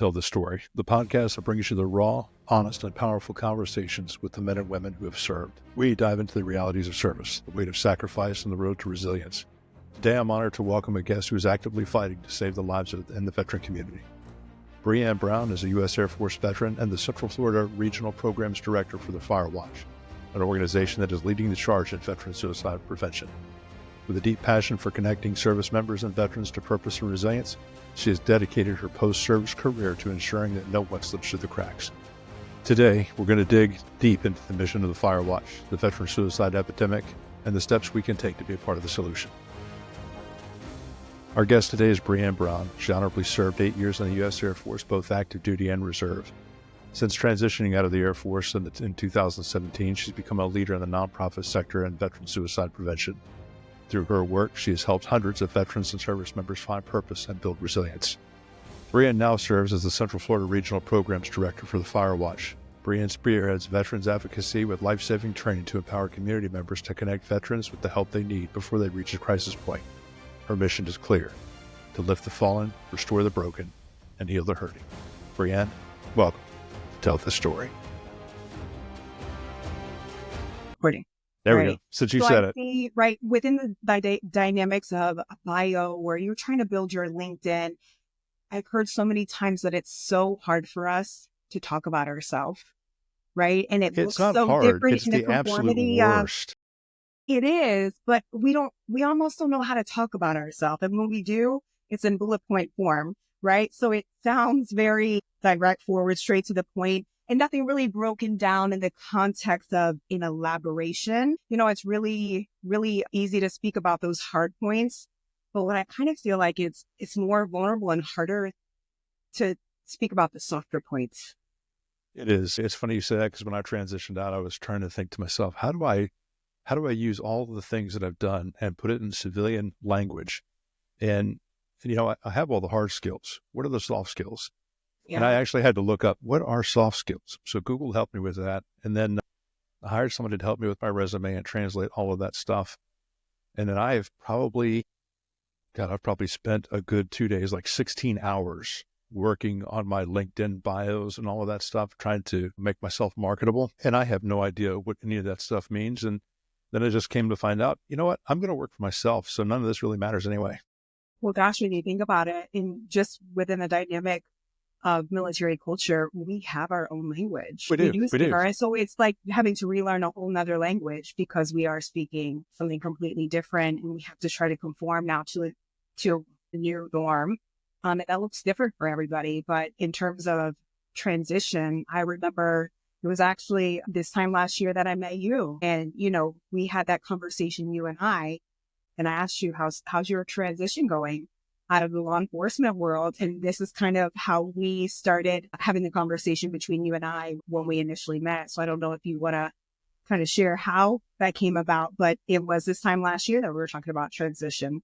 Tell the Story, the podcast that brings you the raw, honest, and powerful conversations with the men and women who have served. We dive into the realities of service, the weight of sacrifice, and the road to resilience. Today, I'm honored to welcome a guest who is actively fighting to save the lives in the veteran community. Brianne Brown is a U.S. Air Force veteran and the Central Florida Regional Programs Director for the Fire Watch, an organization that is leading the charge in veteran suicide prevention. With a deep passion for connecting service members and veterans to purpose and resilience, she has dedicated her post-service career to ensuring that no one slips through the cracks. Today, we're going to dig deep into the mission of the Fire Watch, the veteran suicide epidemic, and the steps we can take to be a part of the solution. Our guest today is Brianne Brown. She honorably served 8 years in the U.S. Air Force, both active duty and reserve. Since transitioning out of the Air Force in 2017, she's become a leader in the nonprofit sector and veteran suicide prevention. Through her work, she has helped hundreds of veterans and service members find purpose and build resilience. Brianne now serves as the Central Florida Regional Programs Director for the Fire Watch. Brianne spearheads veterans advocacy with life-saving training to empower community members to connect veterans with the help they need before they reach a crisis point. Her mission is clear: to lift the fallen, restore the broken, and heal the hurting. Brianne, welcome to Tell the Story. Recording. There we go. Since you said I see, right, within the dynamics of a bio where you're trying to build your LinkedIn, I've heard so many times that it's so hard for us to talk about ourselves, right? And it looks not so hard. different It's in the the absolute conformity worst. it is, but we almost don't know how to talk about ourselves. And when we do, it's in bullet point form, right? So it sounds very direct, forward, straight to the point, and nothing really broken down in the context of an elaboration. You know, it's really, really easy to speak about those hard points. But what I kind of feel like it's more vulnerable and harder to speak about the softer points. It is. It's funny you say that, because when I transitioned out, I was trying to think to myself, how do I use all of the things that I've done and put it in civilian language? And you know, I have all the hard skills. What are the soft skills? Yeah. And I actually had to look up, what are soft skills? So Google helped me with that. And then I hired someone to help me with my resume and translate all of that stuff. And then I've probably spent a good 2 days, like 16 hours working on my LinkedIn bios and all of that stuff, trying to make myself marketable. And I have no idea what any of that stuff means. And then I just came to find out, you know what, I'm going to work for myself. So none of this really matters anyway. Well, gosh, when you think about it, in just within the dynamic of military culture, we have our own language. We do. So it's like having to relearn a whole nother language because we are speaking something completely different, and we have to try to conform now to the new norm. And that looks different for everybody. But in terms of transition, I remember it was actually this time last year that I met you, and you know, we had that conversation, you and I asked you, how's your transition going out of the law enforcement world? And this is kind of how we started having the conversation between you and I when we initially met. So I don't know if you want to kind of share how that came about, but it was this time last year that we were talking about transition.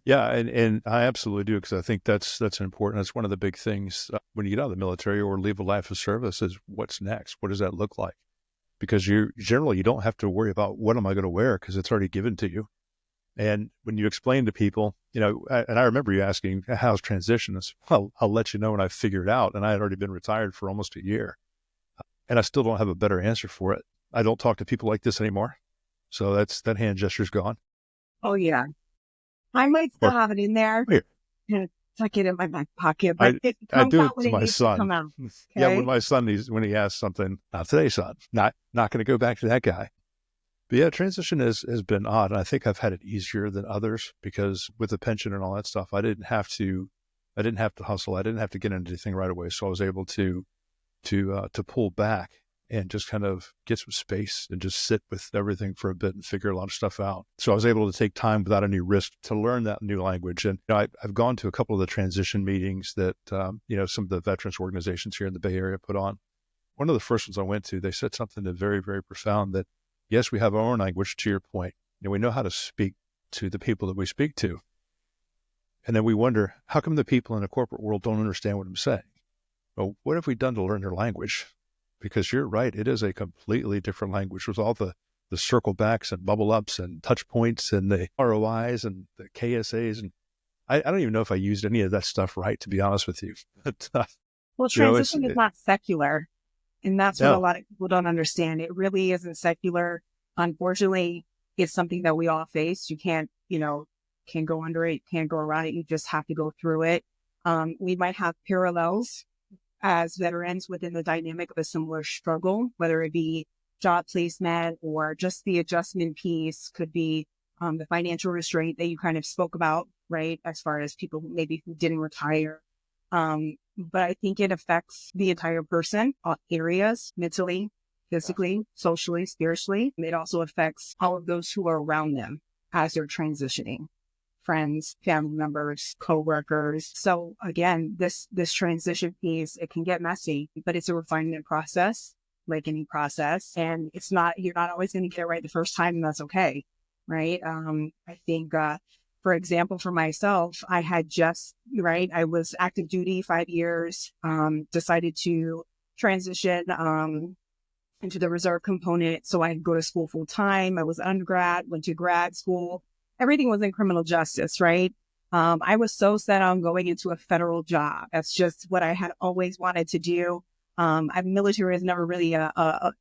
Yeah, and I absolutely do, because I think that's important. That's one of the big things when you get out of the military or leave a life of service is what's next? What does that look like? Because you don't have to worry about what am I going to wear, because it's already given to you. And when you explain to people, you know, and I remember you asking, how's transition? I said, well, I'll let you know when I figure it out. And I had already been retired for almost a year. And I still don't have a better answer for it. I don't talk to people like this anymore. So that hand gesture's gone. Oh, yeah. I might still have it in there. And tuck it in my back pocket. But it comes out when it needs to come out. Okay? Yeah, when my son when he asks something, not today, son. Not going to go back to that guy. But yeah, transition has been odd. And I think I've had it easier than others, because with the pension and all that stuff, I didn't have to hustle. I didn't have to get into anything right away. So I was able to pull back and just kind of get some space and just sit with everything for a bit and figure a lot of stuff out. So I was able to take time without any risk to learn that new language. And you know, I've gone to a couple of the transition meetings that you know, some of the veterans organizations here in the Bay Area put on. One of the first ones I went to, they said something that very, very profound, that yes, we have our own language, to your point, and we know how to speak to the people that we speak to. And then we wonder, how come the people in the corporate world don't understand what I'm saying? Well, what have we done to learn their language? Because you're right, it is a completely different language with all the circle backs and bubble ups and touch points and the ROIs and the KSAs. And I don't even know if I used any of that stuff right, to be honest with you. But Well, You know, it's transition is not secular. And that's what a no, lot of people don't understand. It really isn't secular. Unfortunately, it's something that we all face. You can't, can't go under it, can't go around it. You just have to go through it. We might have parallels as veterans within the dynamic of a similar struggle, whether it be job placement or just the adjustment piece, could be the financial restraint that you kind of spoke about, right? As far as people who didn't retire. But I think it affects the entire person, all areas, mentally, physically, socially, spiritually. It also affects all of those who are around them as they're transitioning. Friends, family members, coworkers. So again, this transition piece, it can get messy, but it's a refinement process, like any process. And you're not always going to get it right the first time, and that's okay. Right. I think, for example, for myself, I was active duty 5 years, decided to transition, into the reserve component. So I go to school full time. I was undergrad, went to grad school. Everything was in criminal justice, right? I was so set on going into a federal job. That's just what I had always wanted to do. Military is never really a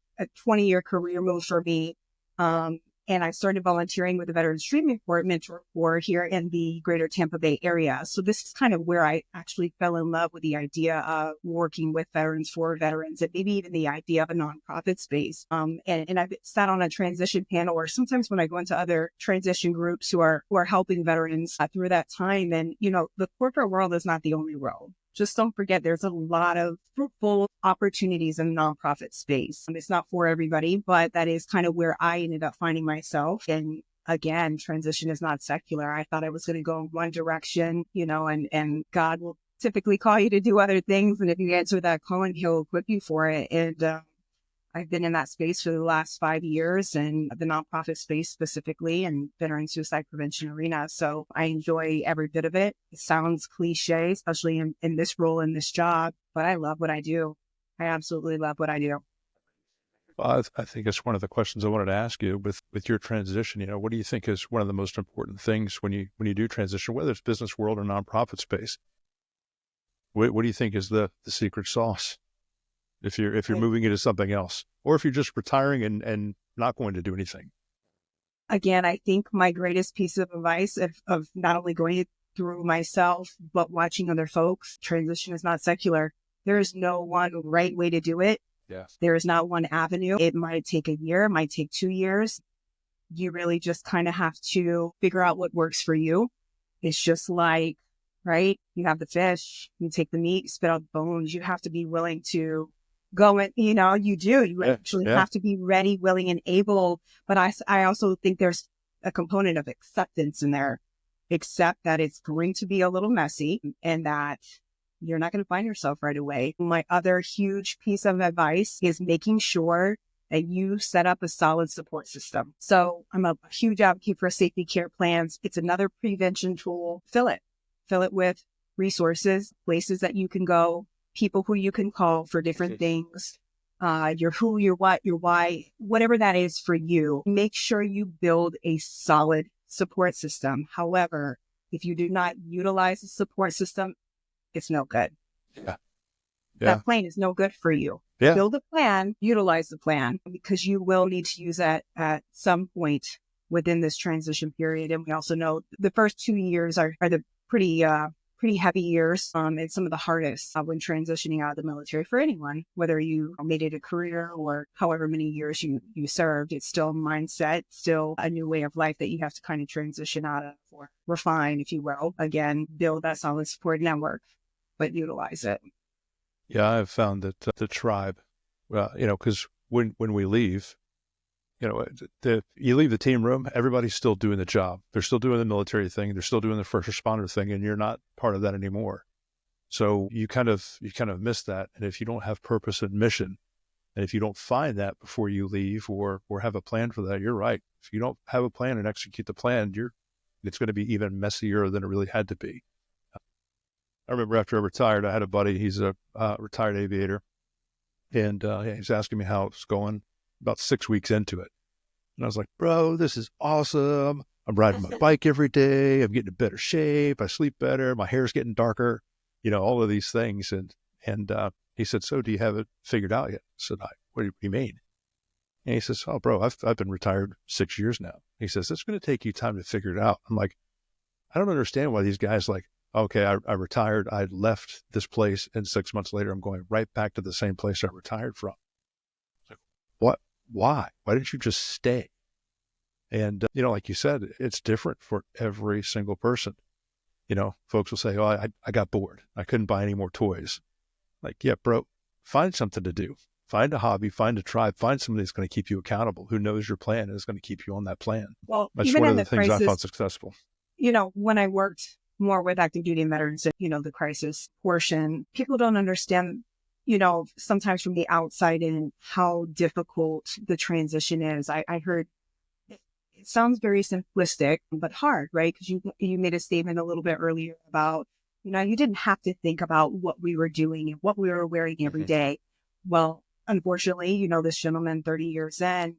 20-year career move for me. And I started volunteering with the Veterans Treatment Court Mentor Corps here in the greater Tampa Bay area. So this is kind of where I actually fell in love with the idea of working with veterans for veterans, and maybe even the idea of a nonprofit space. And I've sat on a transition panel, or sometimes when I go into other transition groups who are helping veterans through that time. And, the corporate world is not the only world. Just don't forget, there's a lot of fruitful opportunities in the nonprofit space. It's not for everybody, but that is kind of where I ended up finding myself. And again, transition is not secular. I thought I was going to go in one direction, and God will typically call you to do other things. And if you answer that calling, he'll equip you for it. And I've been in that space for the last 5 years, and the nonprofit space specifically, and veteran suicide prevention arena. So I enjoy every bit of it. It sounds cliche, especially in this role, in this job, but I love what I do. I absolutely love what I do. well, I think it's one of the questions I wanted to ask you with your transition. What do you think is one of the most important things when you do transition, whether it's business world or nonprofit space? What do you think is the secret sauce if you're moving into something else, or if you're just retiring and not going to do anything? Again, I think my greatest piece of advice of not only going through myself, but watching other folks, transition is not secular. There is no one right way to do it. Yeah. There is not one avenue. It might take a year, it might take 2 years. You really just kind of have to figure out what works for you. It's just like, right? You have the fish, you take the meat, spit out the bones. You have to be willing to go and, you actually have to be ready, willing, and able. But I also think there's a component of acceptance in there. Accept that it's going to be a little messy and that you're not going to find yourself right away. My other huge piece of advice is making sure that you set up a solid support system. So I'm a huge advocate for safety care plans. It's another prevention tool. Fill it with resources, places that you can go, people who you can call for different things, your who, your what, your why, whatever that is for you. Make sure you build a solid support system. However, if you do not utilize the support system, it's no good. Yeah. That plan is no good for you. Yeah. Build a plan, utilize the plan, because you will need to use that at some point within this transition period. And we also know the first 2 years are the pretty heavy years, and some of the hardest when transitioning out of the military for anyone, whether you made it a career or however many years you served. It's still a mindset, still a new way of life that you have to kind of transition out of or refine, if you will. Again, build that solid support network, but utilize it. Yeah, I've found that the tribe, because when we leave, you leave the team room, everybody's still doing the job. They're still doing the military thing. They're still doing the first responder thing, and you're not part of that anymore. So you kind of miss that. And if you don't have purpose and mission, and if you don't find that before you leave or have a plan for that, you're right. If you don't have a plan and execute the plan, it's going to be even messier than it really had to be. I remember after I retired, I had a buddy. He's a retired aviator, and he's asking me how it's going. About 6 weeks into it, and I was like, "Bro, this is awesome. I'm riding my bike every day. I'm getting in better shape. I sleep better. My hair's getting darker. All of these things." And And he said, "So do you have it figured out yet?" I said, "What do you mean?" And he says, "Oh, bro, I've been retired 6 years now." He says, "It's going to take you time to figure it out." I'm like, I don't understand why these guys like, okay, I retired, I left this place, and 6 months later, I'm going right back to the same place I retired from. Like, what? Why? Why didn't you just stay? And, like you said, it's different for every single person. Folks will say, "Oh, I got bored. I couldn't buy any more toys." Like, yeah, bro, find something to do. Find a hobby, find a tribe, find somebody that's going to keep you accountable, who knows your plan and is going to keep you on that plan. Well, That's even one in of the the things I found crisis, successful. when I worked more with active duty and veterans, the crisis portion, people don't understand, sometimes from the outside in how difficult the transition is. I heard it sounds very simplistic, but hard, right? Because you made a statement a little bit earlier about, you didn't have to think about what we were doing and what we were wearing every day. Well, unfortunately, this gentleman, 30 years in,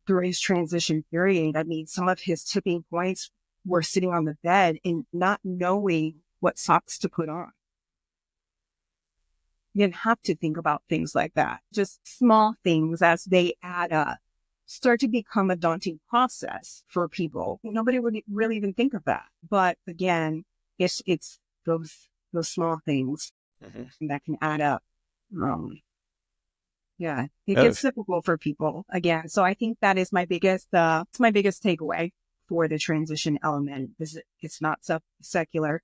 through his transition period, some of his tipping points were sitting on the bed and not knowing what socks to put on. You didn't have to think about things like that. Just small things as they add up start to become a daunting process for people. Nobody would really even think of that. But again, it's those small things that can add up. Yeah, it gets difficult for people again. So I think that is my biggest takeaway for the transition element is it's not secular.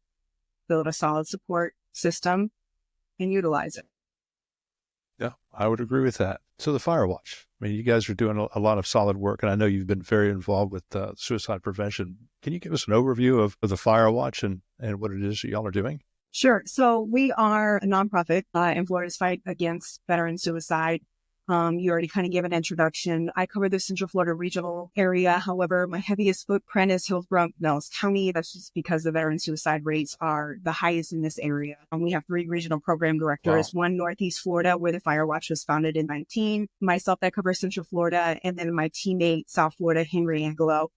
Build a solid support system and utilize it. Yeah, I would agree with that. So the Fire Watch, you guys are doing a lot of solid work, and I know you've been very involved with suicide prevention. Can you give us an overview of the Fire Watch and what it is that y'all are doing? Sure. So we are a nonprofit in Florida's fight against veteran suicide. You already kind of gave an introduction. I cover the Central Florida regional area. However, my heaviest footprint is Hillsborough, Pinellas County. That's just because the veteran suicide rates are the highest in this area. We have 3 regional program directors, one Northeast Florida, where the Fire Watch was founded in 19. Myself, that covers Central Florida, and then my teammate, South Florida, Henry Angelo.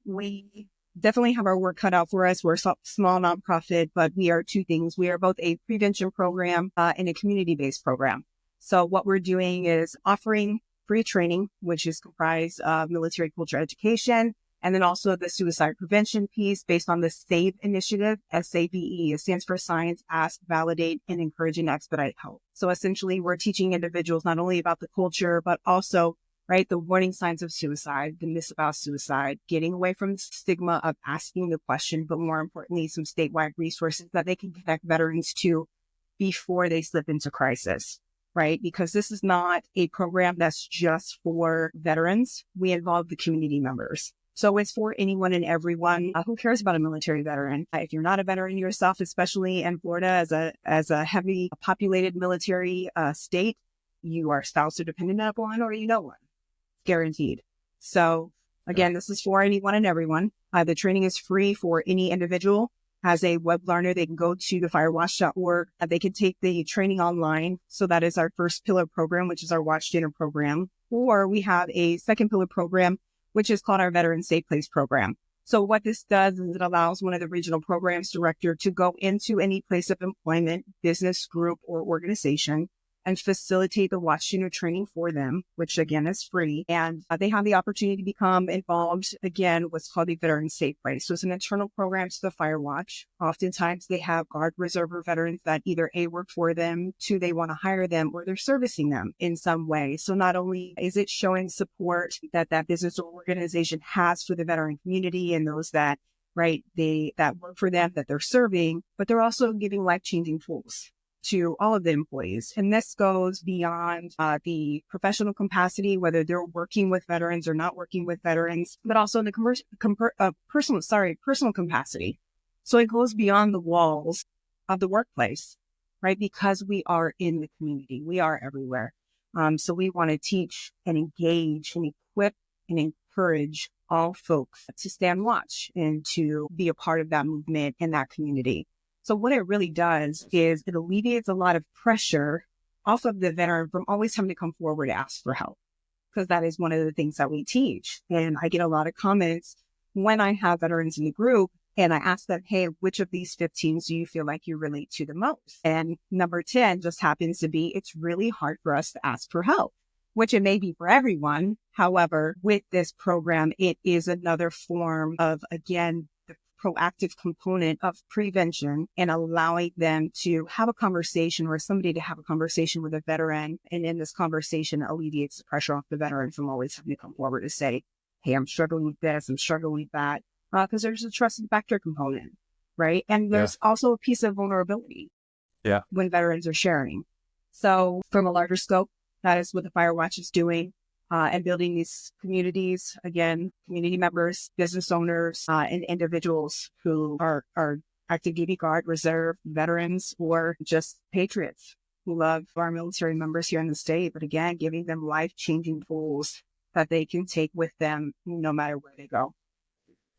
We definitely have our work cut out for us. We're a small nonprofit, but we are 2 things. We are both a prevention program and a community-based program. So what we're doing is offering free training, which is comprised of military culture education, and then also the suicide prevention piece based on the SAVE initiative, SAVE. It stands for Science, Ask, Validate, and Encourage and Expedite Help. So essentially, we're teaching individuals not only about the culture, but also the warning signs of suicide, the myths about suicide, getting away from the stigma of asking the question, but more importantly, some statewide resources that they can connect veterans to before they slip into crisis, right? Because this is not a program that's just for veterans. We involve the community members. So it's for anyone and everyone who cares about a military veteran. If you're not a veteran yourself, especially in Florida as a heavily populated military state, you are spouse or dependent upon, or you know one. Guaranteed. So again, This is for anyone and everyone. The training is free for any individual. As a web learner, they can go to thefirewatch.org. They can take the training online. So that is our first pillar program, which is our Watch Dinner program. Or we have a second pillar program, which is called our Veteran Safe Place program. So what this does is it allows one of the regional programs director to go into any place of employment, business, group, or organization and facilitate the Watch Dinner training for them, which again is free. And they have the opportunity to become involved, again, what's called the Veteran Safe Place. So it's an internal program to the Fire Watch. Oftentimes they have Guard Reserve veterans that either A, work for them, 2, they want to hire them, or they're servicing them in some way. So not only is it showing support that business or organization has for the veteran community and those that, that work for them, that they're serving, but they're also giving life-changing tools to all of the employees. And this goes beyond the professional capacity, whether they're working with veterans or not working with veterans, but also in the personal capacity. So it goes beyond the walls of the workplace, right? Because we are in the community, we are everywhere. So we want to teach and engage and equip and encourage all folks to stand watch and to be a part of that movement and that community. So what it really does is it alleviates a lot of pressure off of the veteran from always having to come forward to ask for help, because that is one of the things that we teach. And I get a lot of comments when I have veterans in the group And I asked them, hey, which of these 15 do you feel like you relate to the most? And number 10 just happens to be, it's really hard for us to ask for help, which it may be for everyone. However, with this program, it is another form of, again, the proactive component of prevention and allowing them to have a conversation or somebody to have a conversation with a veteran. And in this conversation, alleviates the pressure off the veteran from always having to come forward to say, hey, I'm struggling with this, I'm struggling with that. Because there's a trust factor component, right? And there's also a piece of vulnerability when veterans are sharing. So from a larger scope, that is what the Firewatch is doing and building these communities, again, community members, business owners, and individuals who are active duty guard, reserve, veterans, or just patriots who love our military members here in the state. But again, giving them life-changing tools that they can take with them no matter where they go.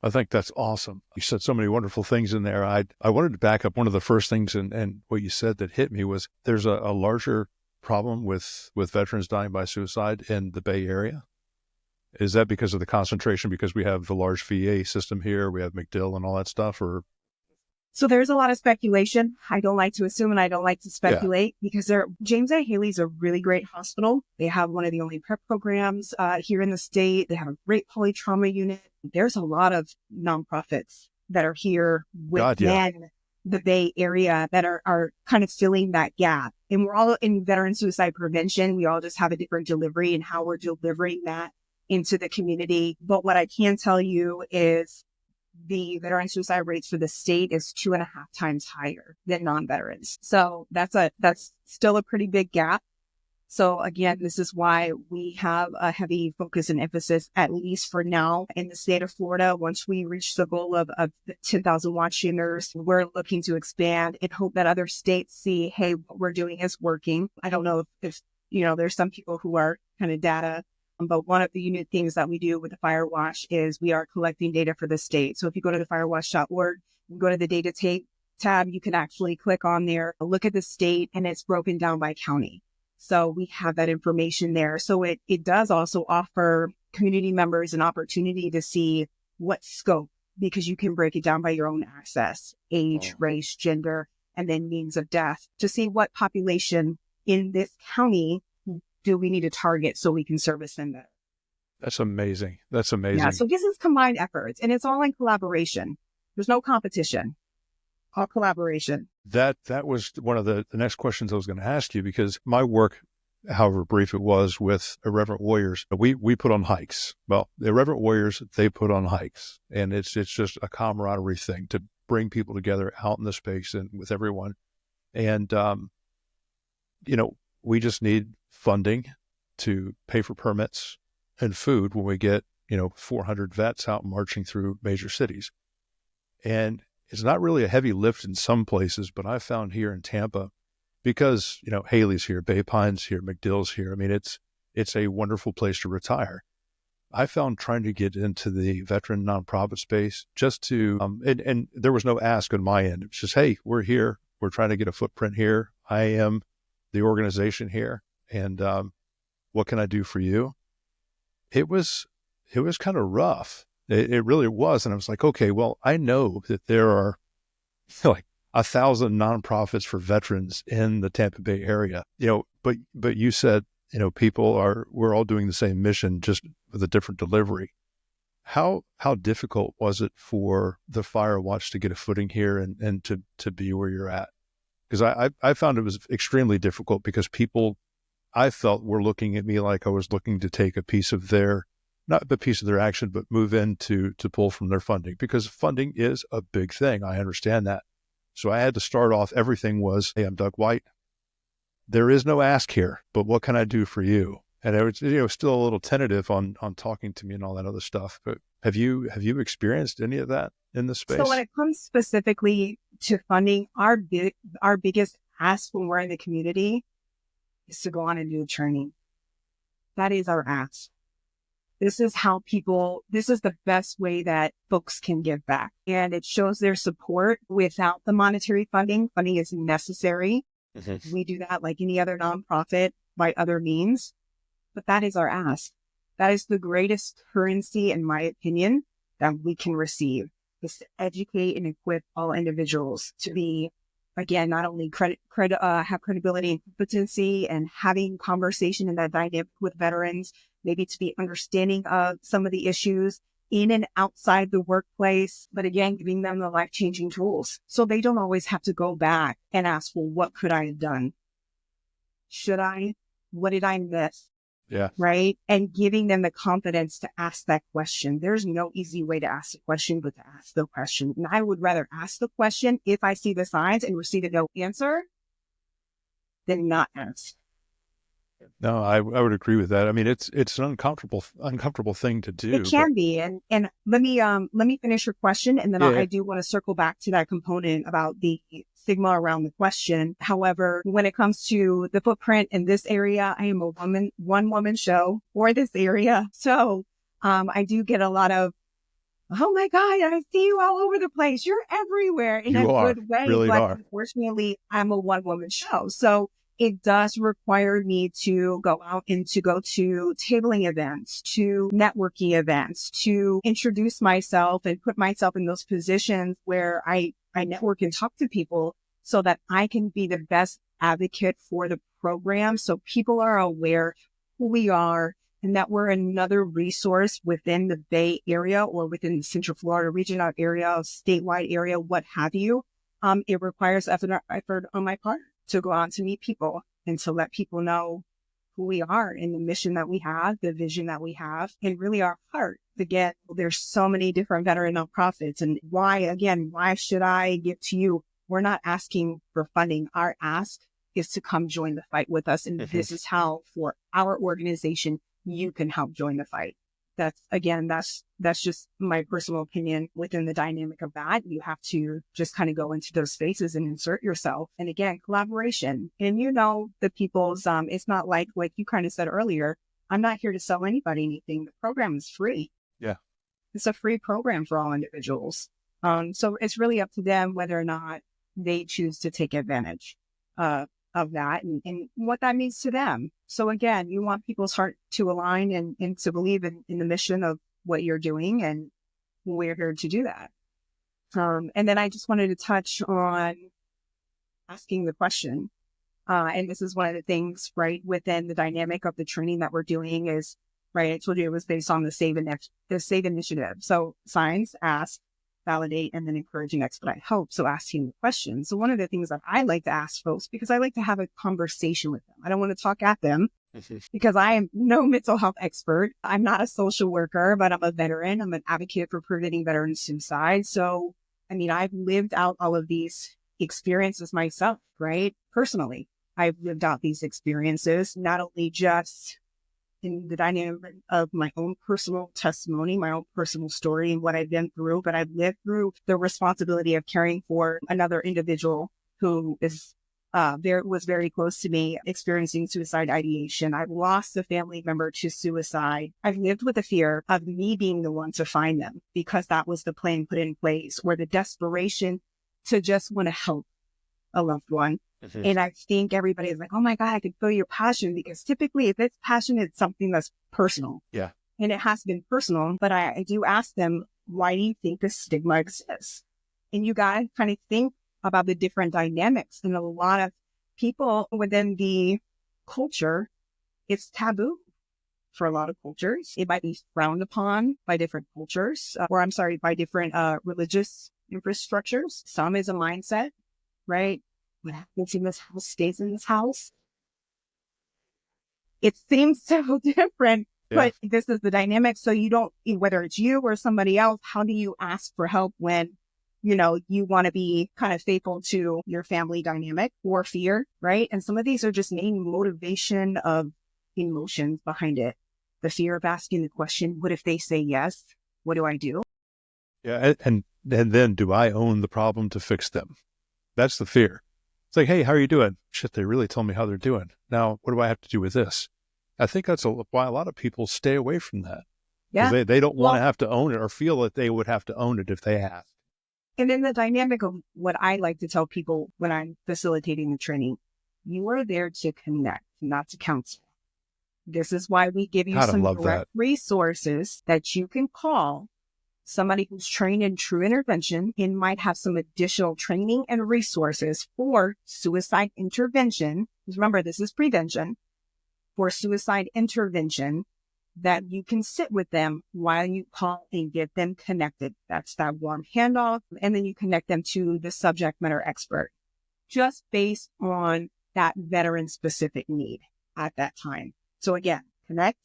I think that's awesome. You said so many wonderful things in there. I wanted to back up. One of the first things and what you said that hit me was there's a larger problem with veterans dying by suicide in the Bay Area. Is that because of the concentration, because we have the large VA system here, we have MacDill and all that stuff, or? So there's a lot of speculation. I don't like to assume and I don't like to speculate because James A. Haley's a really great hospital. They have one of the only PrEP programs here in the state. They have a great polytrauma unit. There's a lot of nonprofits that are here within the Bay Area that are kind of filling that gap. And we're all in veteran suicide prevention. We all just have a different delivery and how we're delivering that into the community. But what I can tell you is the veteran suicide rates for the state is 2.5 times higher than non-veterans. So that's still a pretty big gap. So again, this is why we have a heavy focus and emphasis, at least for now, in the state of Florida. Once we reach the goal of 10,000 watch shooters, we're looking to expand and hope that other states see, hey, what we're doing is working. I don't know if there's some people who are kind of data, but one of the unique things that we do with the Firewatch is we are collecting data for the state. So if you go to the firewatch.org, you go to the data tab, you can actually click on there, look at the state, and it's broken down by county. So we have that information there. So it does also offer community members an opportunity to see what scope, because you can break it down by your own access, age, race, gender, and then means of death, to see what population in this county do we need to target so we can service them better. That's amazing. That's amazing. Yeah, so this is combined efforts, and it's all in collaboration. There's no competition. All collaboration. That was one of the next questions I was going to ask you, because my work, however brief it was, with Irreverent Warriors, we put on hikes. Well, the Irreverent Warriors, they put on hikes, and it's just a camaraderie thing to bring people together out in the space and with everyone. And, we just need funding to pay for permits and food when we get, 400 vets out marching through major cities. And it's not really a heavy lift in some places, but I found here in Tampa, because, Haley's here, Bay Pine's here, MacDill's here. I mean, it's a wonderful place to retire. I found trying to get into the veteran nonprofit space just to, and there was no ask on my end. It's just, hey, we're here. We're trying to get a footprint here. I am the organization here. And what can I do for you? It was kind of rough. It really was. And I was like, okay, well, I know that there are like 1,000 nonprofits for veterans in the Tampa Bay area, but you said, we're all doing the same mission, just with a different delivery. How difficult was it for the Firewatch to get a footing here and to be where you're at? Because I found it was extremely difficult, because people, I felt, were looking at me like I was looking to take a piece of their, not a piece of their action, but move in to pull from their funding, because funding is a big thing. I understand that. So I had to start off, everything was, hey, I'm Doug White. There is no ask here, but what can I do for you? And it was, still a little tentative on talking to me and all that other stuff. But have you experienced any of that in the space? So when it comes specifically to funding, our biggest ask when we're in the community is to go on and do training. That is our ask. This is the best way that folks can give back. And it shows their support without the monetary funding. Funding is necessary. Mm-hmm. We do that like any other nonprofit by other means. But that is our ask. That is the greatest currency, in my opinion, that we can receive. is to educate and equip all individuals to be, again, not only have credibility and competency and having conversation in that dynamic with veterans, maybe to be understanding of some of the issues in and outside the workplace, but again, giving them the life-changing tools so they don't always have to go back and ask, well, what could I have done? Should I? What did I miss? Yeah. Right? And giving them the confidence to ask that question. There's no easy way to ask the question, but to ask the question. And I would rather ask the question if I see the signs and receive a no answer than not ask. No, I would agree with that. I mean, it's an uncomfortable thing to do. It can be. And let me finish your question. And then Yeah. I do want to circle back to that component about the stigma around the question. However, when it comes to the footprint in this area, I am a one woman show for this area. So, I do get a lot of, oh my God, I see you all over the place. You're everywhere in a good way. Really but are. Unfortunately, I'm a one woman show. So it does require me to go out and to go to tabling events, to networking events, to introduce myself and put myself in those positions where I network and talk to people so that I can be the best advocate for the program. So people are aware who we are and that we're another resource within the Bay Area or within the Central Florida regional area, statewide area, what have you. It requires effort on my part to go out to meet people and to let people know who we are and the mission that we have, the vision that we have, and really our heart. Again, there's so many different veteran nonprofits. And why should I give to you? We're not asking for funding. Our ask is to come join the fight with us. And this is how, for our organization, you can help join the fight. That's just my personal opinion within the dynamic of that. You have to just kind of go into those spaces and insert yourself. And again, collaboration. And the people's, it's not like you kind of said earlier, I'm not here to sell anybody anything. The program is free. Yeah. It's a free program for all individuals. So it's really up to them whether or not they choose to take advantage of that and what that means to them. So again, you want people's heart to align and to believe in the mission of what you're doing, and we're here to do that. And then I just wanted to touch on asking the question. And this is one of the things, right, within the dynamic of the training that we're doing is, right, I told you it was based on the SAVE initiative. So signs, ask, validate, and then encouraging expedite hope. So asking the question. So one of the things that I like to ask folks, because I like to have a conversation with them. I don't want to talk at them because I am no mental health expert. I'm not a social worker, but I'm a veteran. I'm an advocate for preventing veteran suicide. So, I mean, I've lived out all of these experiences myself, right? Personally, I've lived out these experiences, not only just in the dynamic of my own personal testimony, my own personal story and what I've been through, but I've lived through the responsibility of caring for another individual who was very close to me, experiencing suicide ideation. I've lost a family member to suicide. I've lived with the fear of me being the one to find them because that was the plan put in place, or the desperation to just want to help a loved one. And I think everybody is like, oh my God, I can feel your passion, because typically if it's passion, it's something that's personal. Yeah. And it has been personal, but I do ask them, why do you think the stigma exists? And you got to kind of think about the different dynamics. And a lot of people within the culture, it's taboo for a lot of cultures. It might be frowned upon by different cultures, by different religious infrastructures. Some is a mindset, right? What happens in this house stays in this house. It seems so different, but this is the dynamic. So you don't, whether it's you or somebody else, how do you ask for help when, you want to be kind of faithful to your family dynamic or fear, right? And some of these are just main motivation of emotions behind it. The fear of asking the question, what if they say yes? What do I do? Yeah. And then do I own the problem to fix them? That's the fear. It's like, hey, how are you doing? Shit, they really told me how they're doing. Now, what do I have to do with this? I think that's why a lot of people stay away from that. Yeah. They don't want to have to own it, or feel that they would have to own it if they ask. And then the dynamic of what I like to tell people when I'm facilitating the training, you are there to connect, not to counsel. This is why we give you some direct resources that you can call somebody who's trained in true intervention and might have some additional training and resources for suicide intervention. Remember, this is prevention for suicide intervention, that you can sit with them while you call and get them connected. That's that warm handoff. And then you connect them to the subject matter expert, just based on that veteran specific need at that time. So again, connect,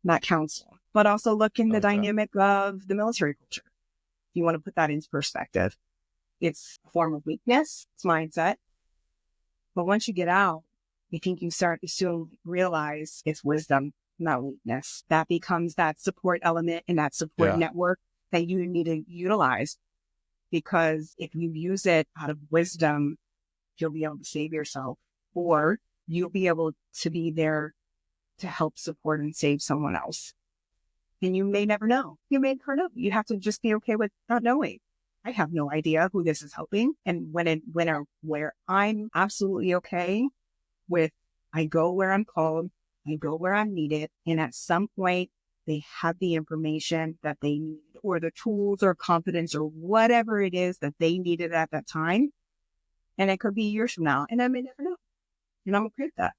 not counsel, but also look in the dynamic of the military culture. If you want to put that into perspective, it's a form of weakness, it's mindset. But once you get out, I think you start to soon realize it's wisdom, not weakness. That becomes that support element and that support network that you need to utilize. Because if you use it out of wisdom, you'll be able to save yourself, or you'll be able to be there to help support and save someone else. And you may never know. You may never know. You have to just be okay with not knowing. I have no idea who this is helping. And where I'm absolutely okay with, I go where I'm called, I go where I'm needed. And at some point, they have the information that they need, or the tools or confidence or whatever it is that they needed at that time. And it could be years from now. And I may never know. And I'm okay with that.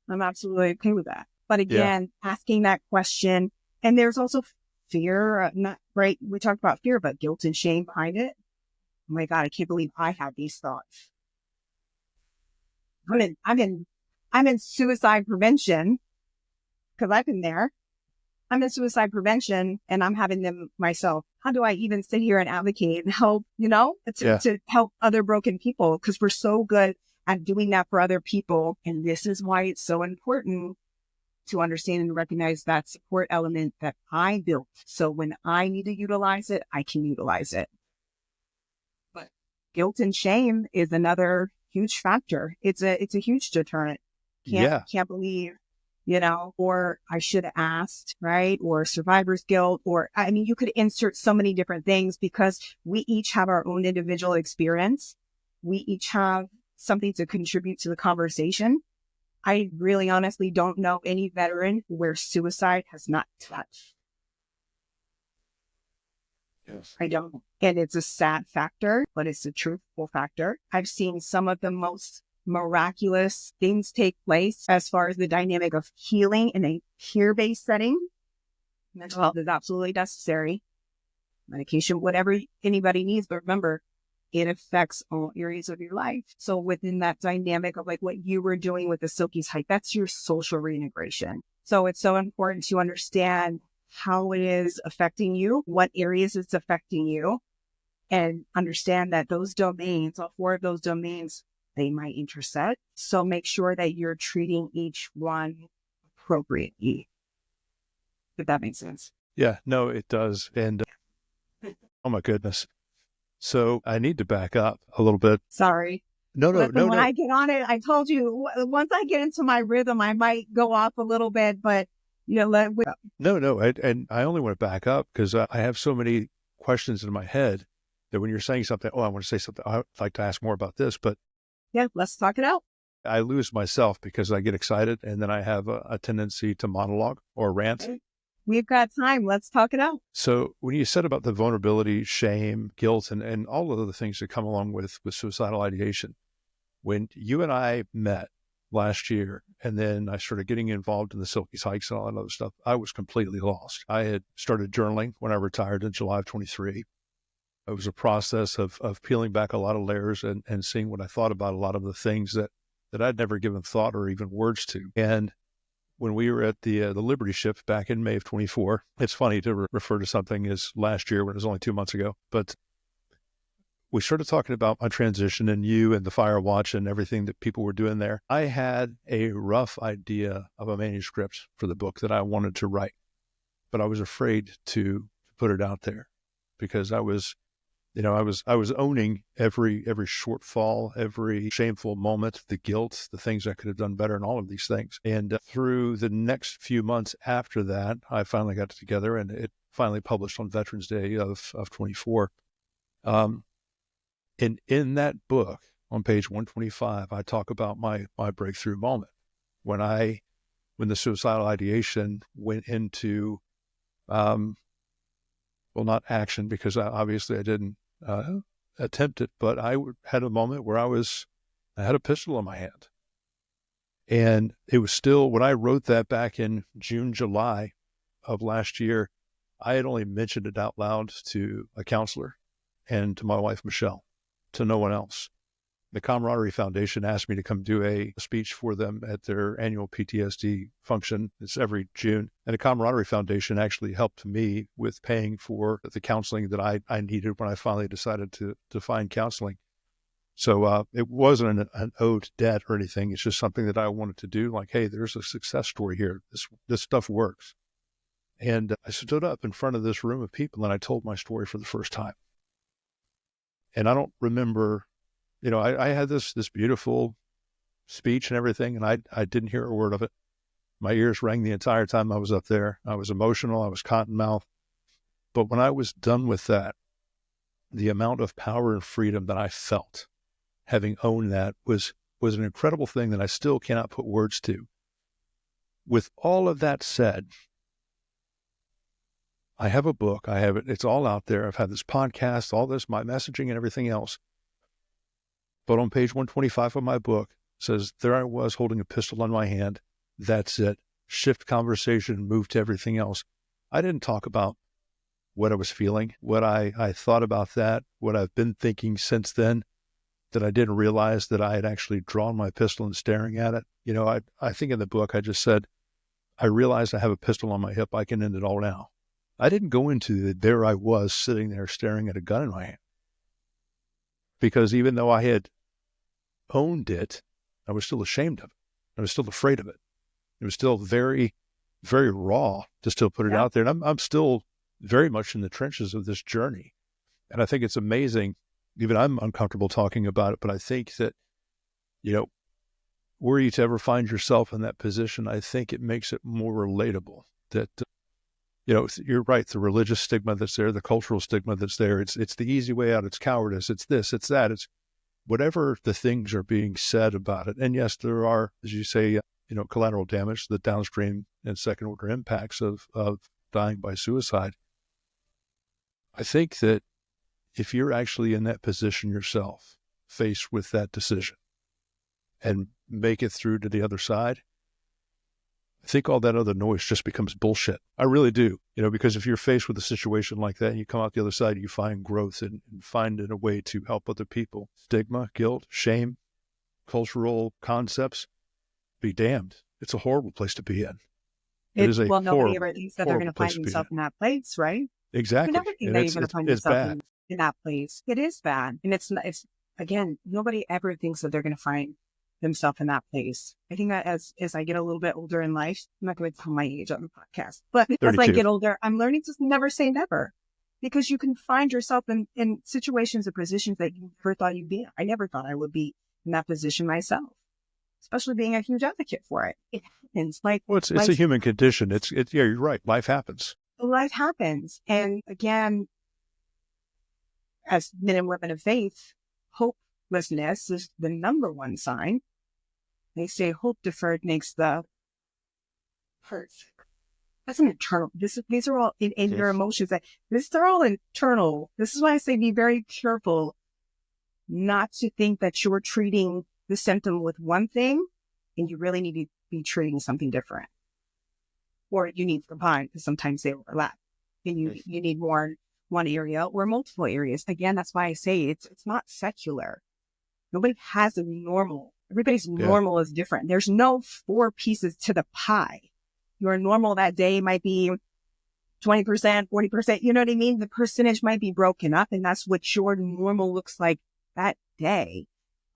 I'm absolutely okay with that. But again, asking that question, and there's also fear, not right. We talked about fear, but guilt and shame behind it. Oh my God, I can't believe I had these thoughts. I'm in suicide prevention, because I've been there. I'm in suicide prevention and I'm having them myself. How do I even sit here and advocate and help, to help other broken people? Because we're so good at doing that for other people. And this is why it's so important to understand and recognize that support element that I built. So when I need to utilize it, I can utilize it. But guilt and shame is another huge factor. It's a huge deterrent. Can't believe, or I should have asked, right? Or survivor's guilt, you could insert so many different things, because we each have our own individual experience. We each have something to contribute to the conversation. I really honestly don't know any veteran where suicide has not touched. Yes. I don't. And it's a sad factor, but it's a truthful factor. I've seen some of the most miraculous things take place as far as the dynamic of healing in a peer-based setting. Mental health is absolutely necessary. Medication, whatever anybody needs, but remember, it affects all areas of your life. So within that dynamic of like what you were doing with the Silky's Hike, that's your social reintegration. So it's so important to understand how it is affecting you, what areas it's affecting you, and understand that those domains, all 4 of those domains, they might intersect. So make sure that you're treating each one appropriately. If that makes sense. Yeah, no, it does. And oh my goodness. So I need to back up a little bit. Sorry. No. When I get on it, I told you, once I get into my rhythm, I might go off a little bit, but No. And I only want to back up because I have so many questions in my head that when you're saying something, I want to say something, I'd like to ask more about this, but yeah, let's talk it out. I lose myself because I get excited and then I have a tendency to monologue or rant. We've got time. Let's talk it out. So when you said about the vulnerability, shame, guilt, and all of the things that come along with suicidal ideation, when you and I met last year, and then I started getting involved in the Silky's Hikes and all that other stuff, I was completely lost. I had started journaling when I retired in July of 23. It was a process of peeling back a lot of layers and seeing what I thought about a lot of the things that I'd never given thought or even words to. And when we were at the Liberty Ship back in May of 24, it's funny to refer to something as last year when it was only 2 months ago, but we started talking about my transition and you and the fire watch and everything that people were doing there. I had a rough idea of a manuscript for the book that I wanted to write, but I was afraid to put it out there because I was owning every shortfall, every shameful moment, the guilt, the things I could have done better, and all of these things. And through the next few months after that, I finally got it together, and it finally published on Veterans Day of 24. And in that book, on page 125, I talk about my breakthrough moment when the suicidal ideation went into well, not action, because obviously I didn't attempt it, but I had a moment where I had a pistol in my hand. And it was still, when I wrote that back in June, July of last year, I had only mentioned it out loud to a counselor and to my wife, Michelle, to no one else. The Camaraderie Foundation asked me to come do a speech for them at their annual PTSD function. It's every June. And the Camaraderie Foundation actually helped me with paying for the counseling that I needed when I finally decided to find counseling. So it wasn't an owed debt or anything. It's just something that I wanted to do. Like, hey, there's a success story here. This stuff works. And I stood up in front of this room of people and I told my story for the first time. And I don't remember, I had this beautiful speech and everything, and I didn't hear a word of it. My ears rang the entire time I was up there. I was emotional. I was cottonmouth. But when I was done with that, the amount of power and freedom that I felt having owned that was an incredible thing that I still cannot put words to. With all of that said, I have a book. I have it. It's all out there. I've had this podcast, all this, my messaging and everything else. But on page 125 of my book, it says, there I was holding a pistol in my hand. That's it. Shift conversation, move to everything else. I didn't talk about what I was feeling, what I thought about that, what I've been thinking since then, that I didn't realize that I had actually drawn my pistol and staring at it. I think in the book, I just said, I realized I have a pistol on my hip. I can end it all now. I didn't go into there I was sitting there staring at a gun in my hand. Because even though I had owned it, I was still ashamed of it. I was still afraid of it. It was still very, very raw to still put it out there. And I'm still very much in the trenches of this journey. And I think it's amazing. Even I'm uncomfortable talking about it, but I think that, were you to ever find yourself in that position, I think it makes it more relatable that, you're right. The religious stigma that's there, the cultural stigma that's there, it's the easy way out. It's cowardice. It's this, it's that. It's whatever the things are being said about it. And yes, there are, as you say, collateral damage, the downstream and second order impacts of dying by suicide. I think that if you're actually in that position yourself, faced with that decision and make it through to the other side, I think all that other noise just becomes bullshit. I really do, because if you're faced with a situation like that and you come out the other side, you find growth and find a way to help other people. Stigma, guilt, shame, cultural concepts, be damned. It's a horrible place to be in. Nobody ever thinks that they're going to find themselves in that place, right? Exactly. You never think that you're going to find yourself in that place. It is bad. And it's again, nobody ever thinks that they're going to find themselves in that place. I think that as I get a little bit older in life, I'm not going to tell my age on the podcast, but 32. As I get older, I'm learning to never say never, because you can find yourself in situations or positions that you never thought you'd be in. I never thought I would be in that position myself, especially being a huge advocate for it. It happens. It's a human condition. Yeah, you're right. Life happens. Life happens. And again, as men and women of faith, hopelessness is the number one sign. They say hope deferred makes the hurt. That's an internal. These are all in your emotions. They're all internal. This is why I say be very careful not to think that you're treating the symptom with one thing and you really need to be treating something different. Or you need to combine, because sometimes they overlap. And you need more in one area or multiple areas. Again, that's why I say it's not secular. Nobody has a normal. Everybody's normal is different. There's no 4 pieces to the pie. Your normal that day might be 20%, 40%. You know what I mean? The percentage might be broken up, and that's what your normal looks like that day.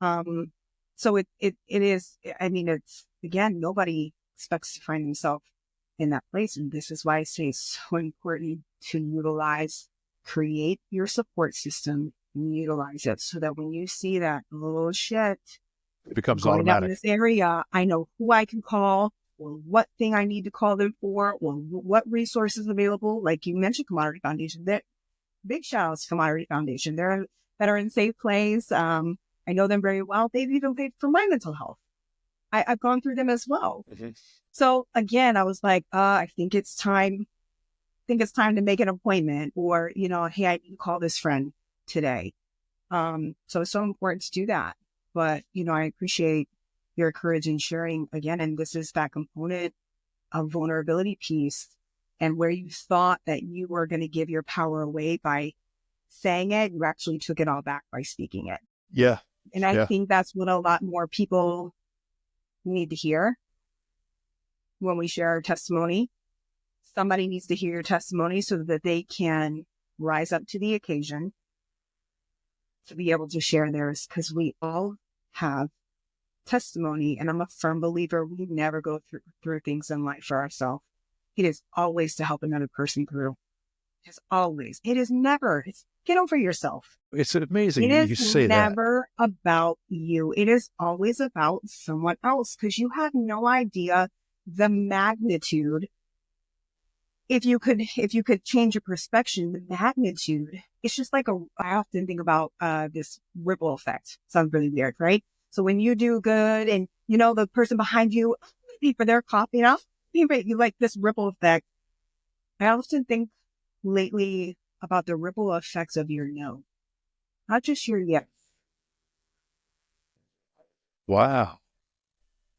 So it is, I mean, it's, again, nobody expects to find themselves in that place. And this is why I say it's so important to create your support system and utilize it, so that when you see that, oh shit, it becomes going automatic. Down in this area, I know who I can call, or what thing I need to call them for, or what resources available. Like you mentioned, Camaraderie Foundation. That big shout outs to Camaraderie Foundation. They're Veteran Safe Place. I know them very well. They've even paid for my mental health. I've gone through them as well. Mm-hmm. So again, I was like, I think it's time think it's time to make an appointment, or, hey, I need to call this friend today. So it's so important to do that. But, I appreciate your courage in sharing again. And this is that component of vulnerability piece, and where you thought that you were going to give your power away by saying it, you actually took it all back by speaking it. Yeah. And I think that's what a lot more people need to hear when we share our testimony. Somebody needs to hear your testimony so that they can rise up to the occasion to be able to share theirs, because we all have testimony. And I'm a firm believer we never go through things in life for ourselves. It is always to help another person through. It's always. It is never. It's get over yourself. It's amazing It you is say that. never about you. It is always about someone else, because you have no idea the magnitude. If you could change your perspective, the magnitude, it's just like I often think about this ripple effect. Sounds really weird, right? So when you do good and, the person behind you, maybe for their coffee, you like this ripple effect. I often think lately about the ripple effects of your no, not just your yes. Wow.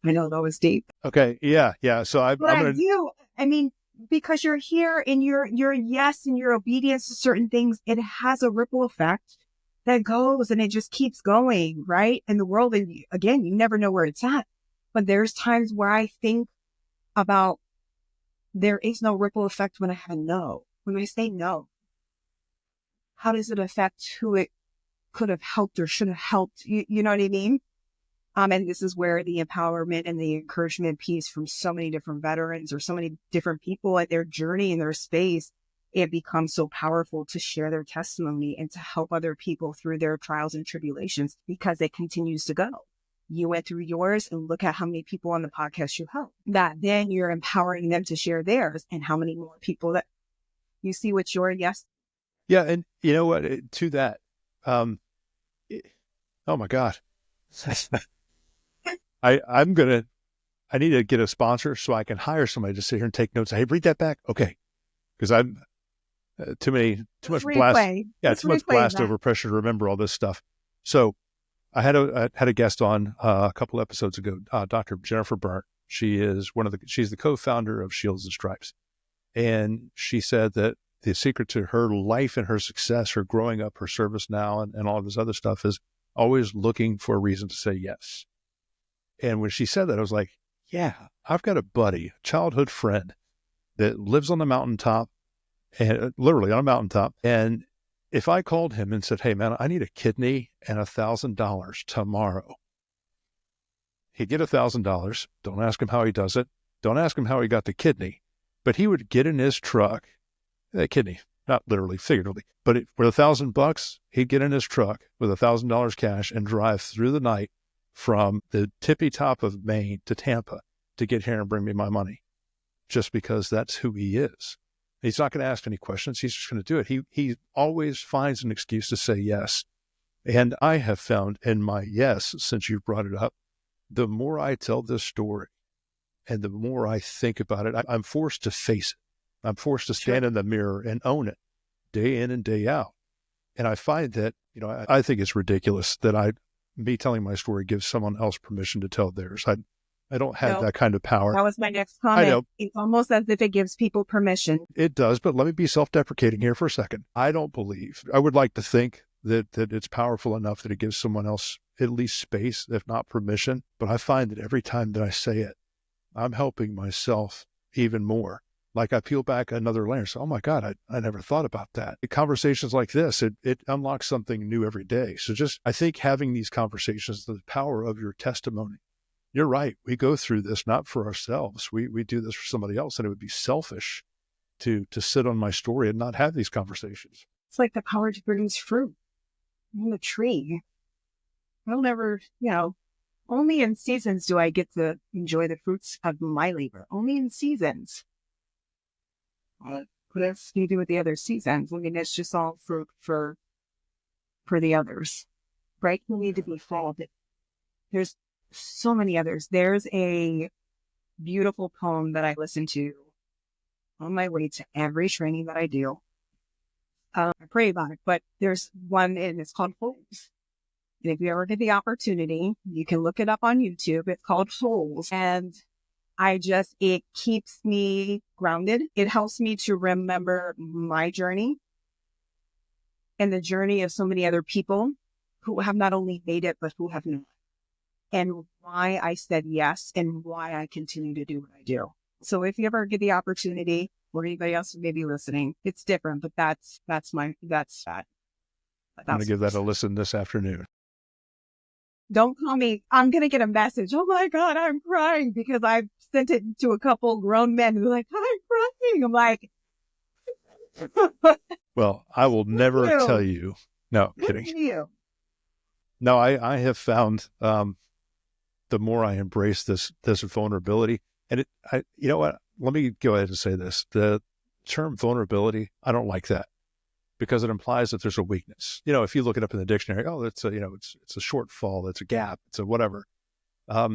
I know that was deep. Okay. Yeah. Yeah. So I'm But going to. I mean, because you're here and your yes and your obedience to certain things, it has a ripple effect that goes and it just keeps going, right? In the world, and again, you never know where it's at. But there's times where I think about there is no ripple effect when I have a no. When I say no, how does it affect who it could have helped or should have helped? You know what I mean? And this is where the empowerment and the encouragement piece from so many different veterans or so many different people at their journey in their space, it becomes so powerful to share their testimony and to help other people through their trials and tribulations, because it continues to go. You went through yours, and look at how many people on the podcast you helped. That then you're empowering them to share theirs, and how many more people that you see with your yes. Yeah. And you know what, to that, oh my God. I need to get a sponsor so I can hire somebody to sit here and take notes. Hey, read that back. Okay. Because I'm too much blast. Yeah. Too much blast over pressure to remember all this stuff. So I had a guest on a couple episodes ago, Dr. Jennifer Burnt. She's the co-founder of Shields and Stripes. And she said that the secret to her life and her success, her growing up, her service now, and all of this other stuff is always looking for a reason to say yes. And when she said that, I was like, yeah, I've got a buddy, a childhood friend that lives on the mountaintop, and literally on a mountaintop. And if I called him and said, hey man, I need a kidney and $1,000 tomorrow, he'd get $1,000. Don't ask him how he does it. Don't ask him how he got the kidney, but he would get in his truck, the kidney, not literally, figuratively, but for $1,000, he'd get in his truck with $1,000 cash and drive through the night from the tippy top of Maine to Tampa to get here and bring me my money, just because that's who he is. He's not going to ask any questions. He's just going to do it. He always finds an excuse to say yes. And I have found in my yes, since you brought it up, the more I tell this story and the more I think about it, I'm forced to face it. I'm forced to stand in the mirror and own it day in and day out. And I find that, I think it's ridiculous that me telling my story gives someone else permission to tell theirs. I don't have that kind of power. That was my next comment. I know. It's almost as if it gives people permission. It does, but let me be self-deprecating here for a second. I would like to think that it's powerful enough that it gives someone else at least space, if not permission. But I find that every time that I say it, I'm helping myself even more. Like I peel back another layer and say, oh my God, I never thought about that. Conversations like this, it unlocks something new every day. So I think having these conversations, the power of your testimony. You're right. We go through this not for ourselves. We do this for somebody else, and it would be selfish to sit on my story and not have these conversations. It's like the power to produce fruit on the tree. I'll never, only in seasons do I get to enjoy the fruits of my labor. Only in seasons. What else do you do with the other seasons? I mean, it's just all fruit for the others, right? You need to be full. There's so many others. There's a beautiful poem that I listened to on my way to every training that I do. I pray about it, but there's one, and it's called Holes. And if you ever get the opportunity, you can look it up on YouTube. It's called Holes. And it keeps me grounded. It helps me to remember my journey and the journey of so many other people who have not only made it, but who have not. And why I said yes and why I continue to do what I do. So if you ever get the opportunity, or anybody else who may be listening, it's different, but that's that. I'm going to give that a listen this afternoon. Don't call me. I'm going to get a message. Oh my God, I'm crying, because I've sent it to a couple grown men who are like, I'm crying. I'm like, well, I will never tell you. No, kidding. You. No, I have found the more I embrace this vulnerability, and you know what? Let me go ahead and say this: the term vulnerability, I don't like that, because it implies that there's a weakness. You know, if you look it up in the dictionary, oh, it's a shortfall, it's a gap, it's a whatever. I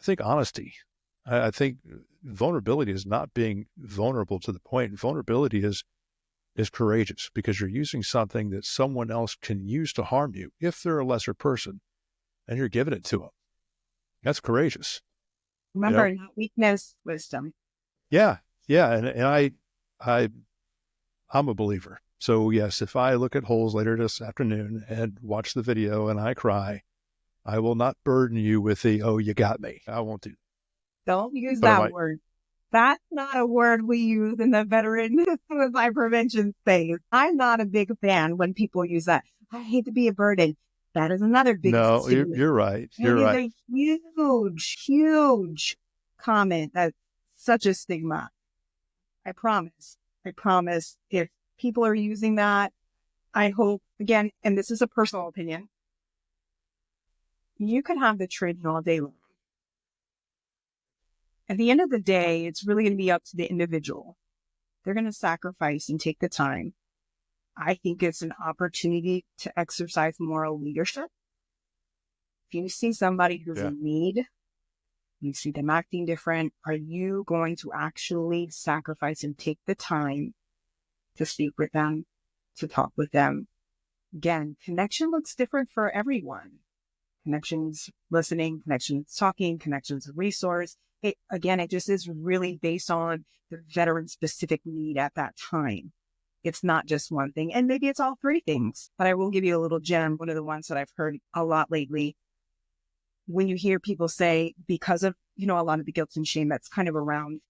think honesty. I think vulnerability is not being vulnerable to the point. Vulnerability is courageous, because you're using something that someone else can use to harm you if they're a lesser person, and you're giving it to them. That's courageous. Remember, not weakness, wisdom. Yeah. And I'm a believer. So yes, if I look at Holes later this afternoon and watch the video and I cry, I will not burden you with oh, you got me. I won't do that. Don't use that word. That's not a word we use in the veteran suicide prevention space. I'm not a big fan when people use that. I hate to be a burden. That is another big No, you're right. You're right. It's a huge comment. That's such a stigma. I promise. If people are using that, I hope, again, and this is a personal opinion, you can have the training all day long. At the end of the day, it's really going to be up to the individual. They're going to sacrifice and take the time. I think it's an opportunity to exercise moral leadership. If you see somebody who's in need, you see them acting different, are you going to actually sacrifice and take the time to speak with them, to talk with them? Again, connection looks different for everyone. Connections listening, connections talking, connections resource. It just is really based on the veteran's specific need at that time. It's not just one thing, and maybe it's all three things. But I will give you a little gem, one of the ones that I've heard a lot lately. When you hear people say, because of, a lot of the guilt and shame that's kind of around,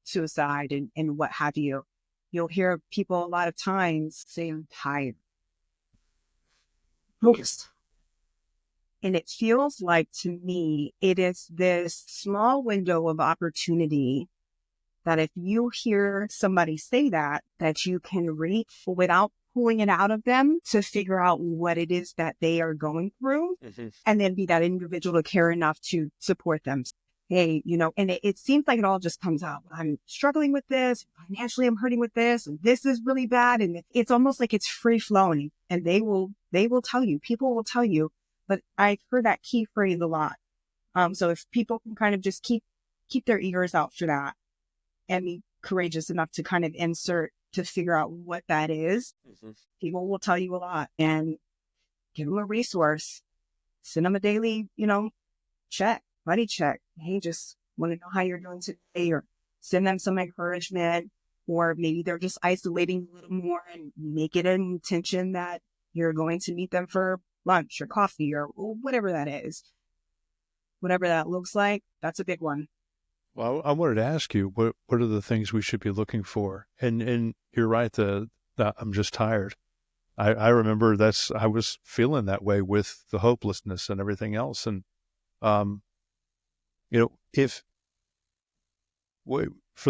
suicide and what have you, you'll hear people a lot of times say, I'm tired. Focused. And it feels like, to me, it is this small window of opportunity that if you hear somebody say that you can reach without pulling it out of them to figure out what it is that they are going through, and then be that individual to care enough to support them. Hey, and it seems like it all just comes out. I'm struggling with this, financially I'm hurting with this, and this is really bad. And it's almost like it's free flowing, and they will tell you, people will tell you. But I've heard that key phrase a lot. So if people can kind of just keep their ears out for that and be courageous enough to kind of insert to figure out what that is, people will tell you a lot. And give them a resource. Send them a daily, check, buddy check. Hey, just want to know how you're doing today, or send them some encouragement, or maybe they're just isolating a little more, and make it an intention that you're going to meet them for lunch or coffee or whatever that is. Whatever that looks like, that's a big one. Well, I wanted to ask you, what are the things we should be looking for? And you're right, that I'm just tired. I remember I was feeling that way with the hopelessness and everything else. And, for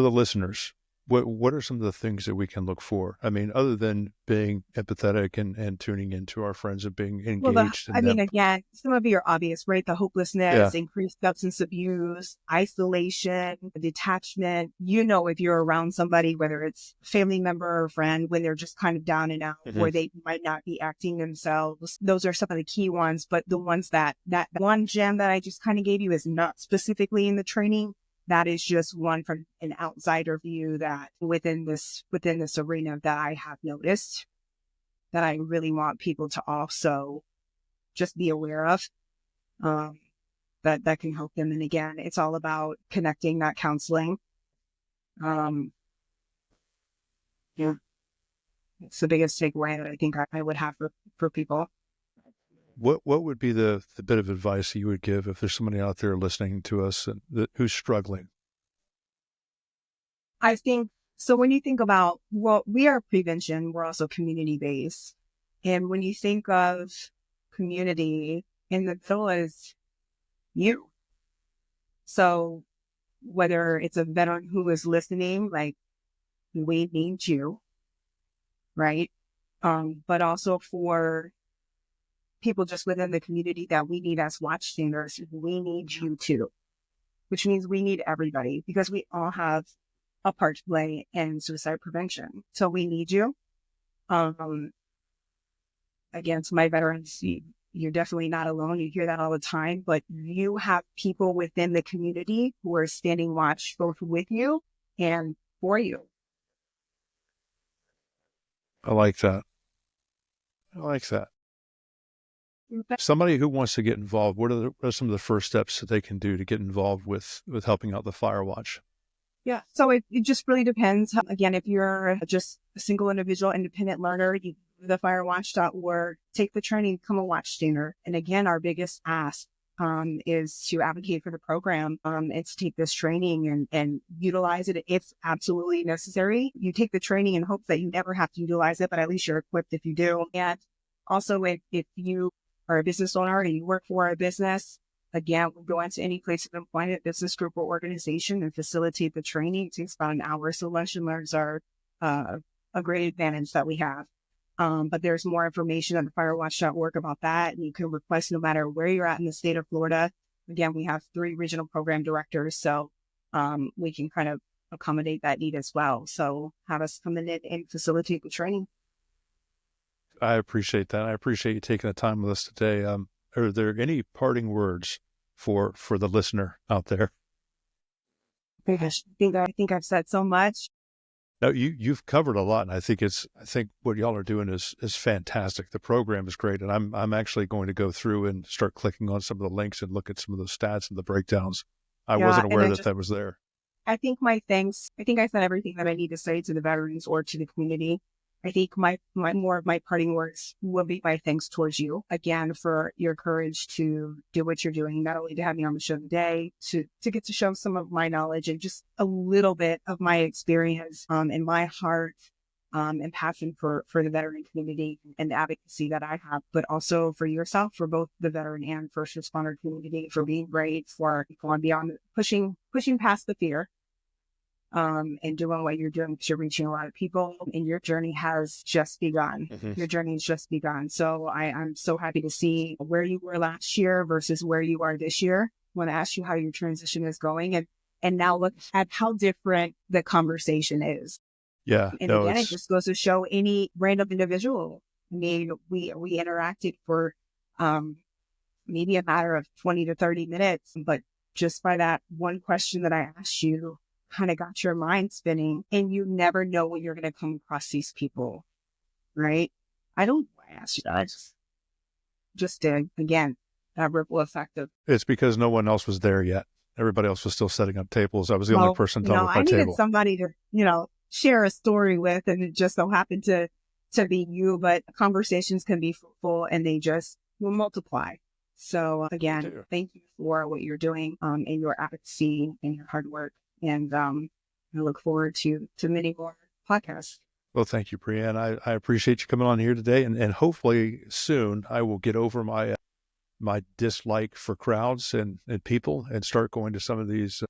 the listeners, what are some of the things that we can look for? I mean, other than being empathetic and tuning into our friends and being engaged. Again, some of you are obvious, right? The hopelessness, increased substance abuse, isolation, detachment. If you're around somebody, whether it's a family member or friend, when they're just kind of down and out, where they might not be acting themselves. Those are some of the key ones. But the ones that one gem that I just kind of gave you is not specifically in the training, that is just one from an outsider view that within this arena that I have noticed that I really want people to also just be aware of, that can help them. And again, it's all about connecting, not counseling. Yeah, it's the biggest takeaway that I think I would have for people. What would be the bit of advice that you would give if there's somebody out there listening to us and who's struggling? I think so. When you think about, well, we are prevention, we're also community based. And when you think of community, in the middle is you. So whether it's a veteran who is listening, like, we need you, right? But also for people just within the community that we need as watchmakers, we need you too, which means we need everybody because we all have a part to play in suicide prevention. So we need you. Again, to my veterans, you're definitely not alone. You hear that all the time, but you have people within the community who are standing watch both with you and for you. I like that. I like that. Somebody who wants to get involved, what are some of the first steps that they can do to get involved with helping out the Fire Watch? Yeah. So it just really depends. Again, if you're just a single individual, independent learner, you go to thefirewatch.org, take the training, become a watchstander. And again, our biggest ask is to advocate for the program and to take this training and utilize it if absolutely necessary. You take the training in hopes that you never have to utilize it, but at least you're equipped if you do. And also, if you are a business owner and you work for a business, again, we go into any place of employment, business group or organization and facilitate the training. It takes about an hour. So lunch and learns are a great advantage that we have. But there's more information on thefirewatch.org about that. And you can request no matter where you're at in the state of Florida. Again, we have 3 regional program directors. So we can kind of accommodate that need as well. So have us come in and facilitate the training. I appreciate that. I appreciate you taking the time with us today. Are there any parting words for the listener out there? I think I've said so much. No, you've covered a lot, and I think what y'all are doing is fantastic. The program is great, and I'm actually going to go through and start clicking on some of the links and look at some of the stats and the breakdowns. I wasn't aware that was there. I think I said everything that I need to say to the veterans or to the community. I think my more of my parting words will be my thanks towards you again for your courage to do what you're doing, not only to have me on the show today, to get to show some of my knowledge and just a little bit of my experience and my heart and passion for the veteran community and the advocacy that I have, but also for yourself, for both the veteran and first responder community, for being brave, for going beyond pushing past the fear. And doing what you're doing because you're reaching a lot of people and your journey has just begun. Mm-hmm. Your journey has just begun. So I'm so happy to see where you were last year versus where you are this year. I want to ask you how your transition is going and now look at how different the conversation is. Yeah. And again, it just goes to show any random individual. I mean, we interacted for maybe a matter of 20 to 30 minutes, but just by that one question that I asked you, kind of got your mind spinning, and you never know when you're going to come across these people, right? I don't know why I asked you that. I just did. Again, that ripple effect of... It's because no one else was there yet. Everybody else was still setting up tables. I was the only person done with my table. I needed somebody to, share a story with, and it just so happened to be you, but conversations can be fruitful and they just will multiply. So again, thank you for what you're doing in your advocacy and your hard work. And I look forward to many more podcasts. Well, thank you, Brianne. I appreciate you coming on here today. And hopefully soon I will get over my dislike for crowds and people and start going to some of these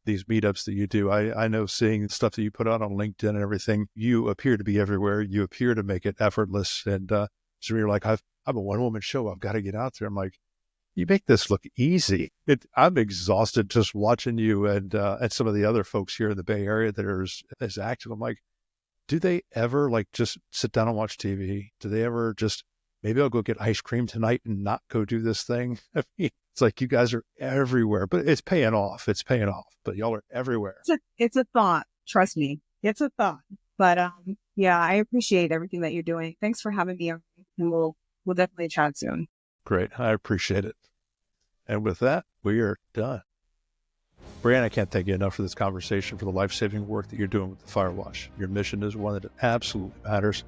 meetups that you do. I know seeing the stuff that you put out on LinkedIn and everything, you appear to be everywhere. You appear to make it effortless. And so you're like, I'm a one-woman show. I've got to get out there. I'm like, you make this look easy. I'm exhausted just watching you and some of the other folks here in the Bay Area that are as active. I'm like, do they ever just sit down and watch TV? Do they ever just maybe I'll go get ice cream tonight and not go do this thing. I mean, it's like you guys are everywhere, but it's paying off. It's paying off, but y'all are everywhere. It's a thought. Trust me. It's a thought. But yeah, I appreciate everything that you're doing. Thanks for having me on. And we'll definitely chat soon. Great. I appreciate it. And with that, we are done. Brianne, I can't thank you enough for this conversation, for the life-saving work that you're doing with the Firewatch. Your mission is one that absolutely matters.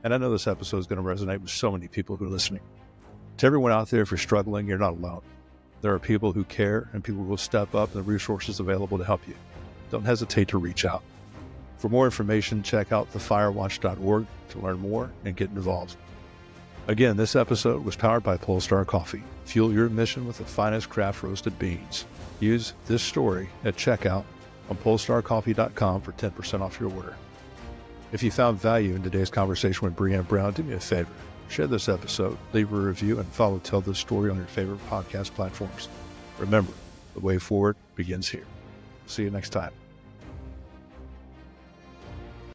And I know this episode is going to resonate with so many people who are listening. To everyone out there, if you're struggling, you're not alone. There are people who care and people who will step up and the resources available to help you. Don't hesitate to reach out. For more information, check out thefirewatch.org to learn more and get involved. Again, this episode was powered by Polestar Coffee. Fuel your mission with the finest craft roasted beans. Use this story at checkout on polestarcoffee.com for 10% off your order. If you found value in today's conversation with Brianne Brown, do me a favor. Share this episode, leave a review, and follow Tell This Story on your favorite podcast platforms. Remember, the way forward begins here. See you next time.